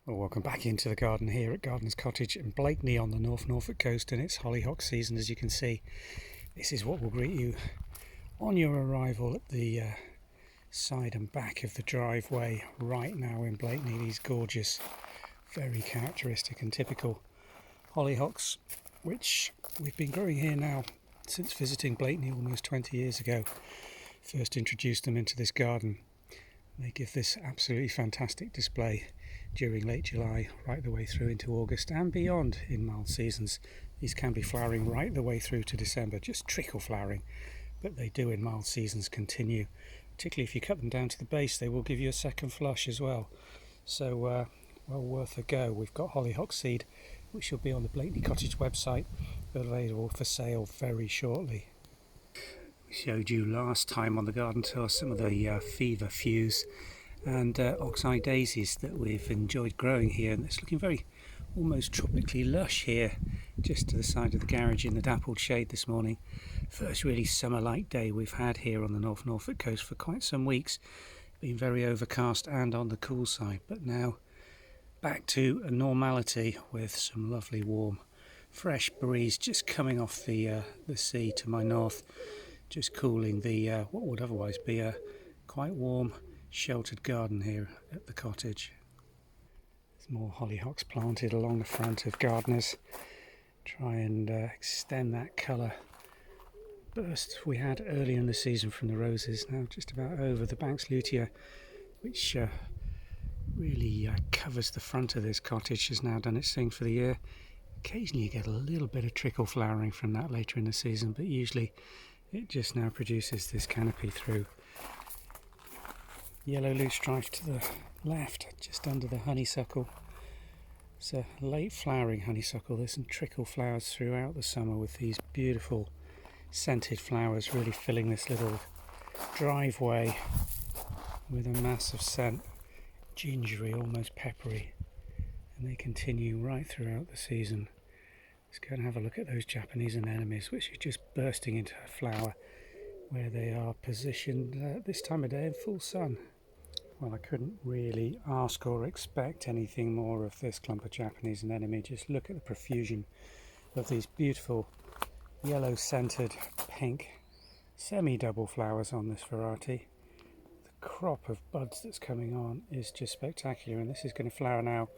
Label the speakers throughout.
Speaker 1: Well, welcome back into the garden here at Gardener's Cottage in Blakeney on the North Norfolk coast, and it's hollyhock season. As you can see, this is what will greet you on your arrival at the side and back of the driveway right now in Blakeney. These gorgeous, very characteristic and typical hollyhocks, which we've been growing here now since visiting Blakeney almost 20 years ago. First introduced them into this garden. They give this absolutely fantastic display during late July right the way through into August and beyond in mild seasons. These can be flowering right the way through to December, just trickle flowering, but they do in mild seasons continue. Particularly if you cut them down to the base, they will give you a second flush as well. So well worth a go. We've got hollyhock seed, which will be on the Blakeney Cottage website, available for sale very shortly. We showed you last time on the garden tour some of the fever fuse and oxeye daisies that we've enjoyed growing here, and it's looking very almost tropically lush here just to the side of the garage in the dappled shade this morning. First really summer-like day we've had here on the North Norfolk coast for quite some weeks. Been very overcast and on the cool side, but now back to a normality with some lovely warm fresh breeze just coming off the sea to my north, just cooling the what would otherwise be a quite warm sheltered garden here at the cottage. There's more hollyhocks planted along the front of Gardeners. Try and extend that colour burst we had early in the season from the roses. Now just about over. The Banks lutea, which really covers the front of this cottage, has now done its thing for the year. Occasionally you get a little bit of trickle flowering from that later in the season, but usually it just now produces this canopy through. Yellow loosestrife to the left, just under the honeysuckle. It's a late flowering honeysuckle. There's some trickle flowers throughout the summer with these beautiful scented flowers really filling this little driveway with a mass of scent, gingery, almost peppery, and they continue right throughout the season. Let's go and have a look at those Japanese anemones, which are just bursting into flower where they are positioned this time of day in full sun. Well, I couldn't really ask or expect anything more of this clump of Japanese anemone. Just look at the profusion of these beautiful yellow scented pink semi-double flowers on this variety. The crop of buds that's coming on is just spectacular, and this is going to flower now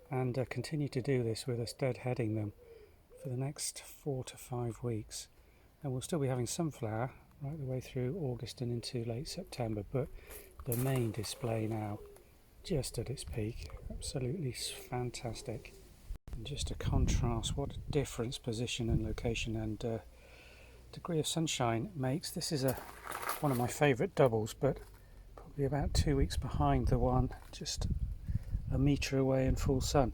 Speaker 1: and continue to do this with us deadheading them for the next 4 to 5 weeks. And we'll still be having some flower right the way through August and into late September, but the main display now just at its peak. Absolutely fantastic. And just to contrast what a difference position and location and degree of sunshine makes. This is one of my favourite doubles, but probably about 2 weeks behind the one just a metre away in full sun.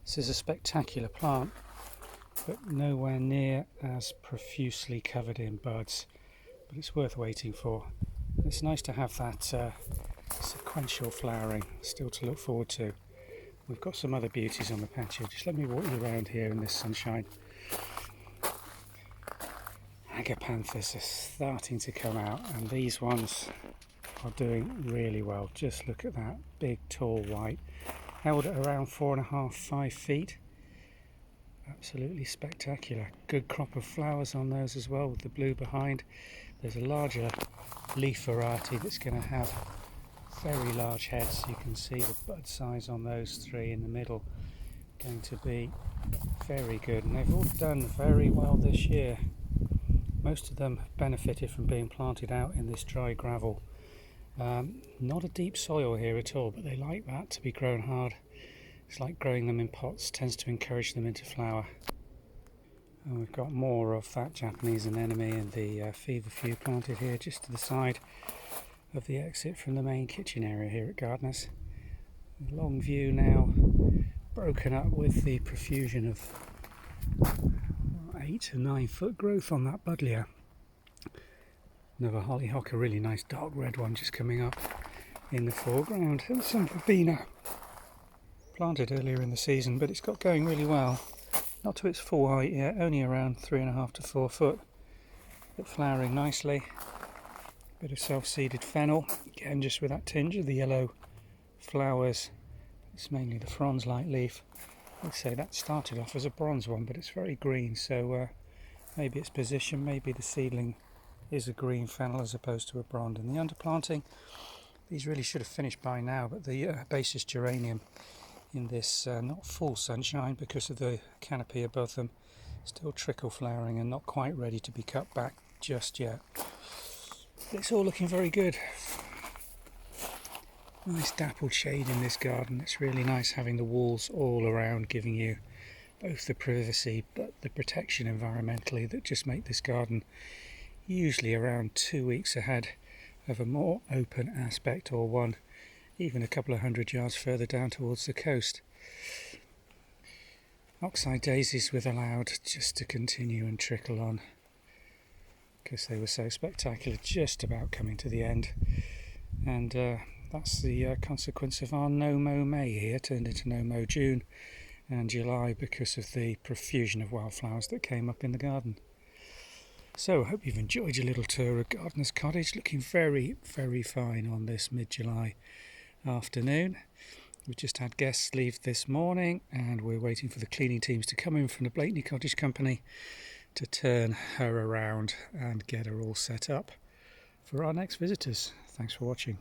Speaker 1: This is a spectacular plant, but nowhere near as profusely covered in buds, but it's worth waiting for. And it's nice to have that sequential flowering still to look forward to. We've got some other beauties on the patio. Just let me walk you around here in this sunshine. Agapanthus are starting to come out, and these ones are doing really well. Just look at that big tall white, held at around 4.5–5 feet. Absolutely spectacular. Good crop of flowers on those as well, with the blue behind. There's a larger leaf variety that's going to have very large heads. You can see the bud size on those three in the middle going to be very good, and they've all done very well this year. Most of them have benefited from being planted out in this dry gravel. Not a deep soil here at all, but they like that to be grown hard. It's like growing them in pots tends to encourage them into flower. And we've got more of that Japanese anemone and the feverfew planted here just to the side of the exit from the main kitchen area here at Gardeners. Long view now broken up with the profusion of 8 to 9 foot growth on that buddleia. Another hollyhock, a really nice dark red one just coming up in the foreground, and some verbena planted earlier in the season, but it's got going really well. Not to its full height yet, only around 3.5 to 4 foot, but flowering nicely. Bit of self-seeded fennel, again just with that tinge of the yellow flowers It's mainly the fronds light leaf. I'd say that started off as a bronze one, but it's very green, so maybe its position, maybe the seedling is a green fennel as opposed to a bronze. And the underplanting, these really should have finished by now, but the herbaceous geranium in this not full sunshine because of the canopy above them, still trickle flowering and not quite ready to be cut back just yet. It's all looking very good. Nice dappled shade in this garden. It's really nice having the walls all around, giving you both the privacy but the protection environmentally that just make this garden usually around 2 weeks ahead of a more open aspect, or one even a couple of 100 yards further down towards the coast. Oxeye daisies were allowed just to continue and trickle on because they were so spectacular, just about coming to the end. And that's the consequence of our no-mow May here, turned into no-mow June and July because of the profusion of wildflowers that came up in the garden. So I hope you've enjoyed your little tour of Gardener's Cottage, looking very, very fine on this mid-July afternoon. We've just had guests leave this morning and we're waiting for the cleaning teams to come in from the Blakeney Cottage Company to turn her around and get her all set up for our next visitors. Thanks for watching.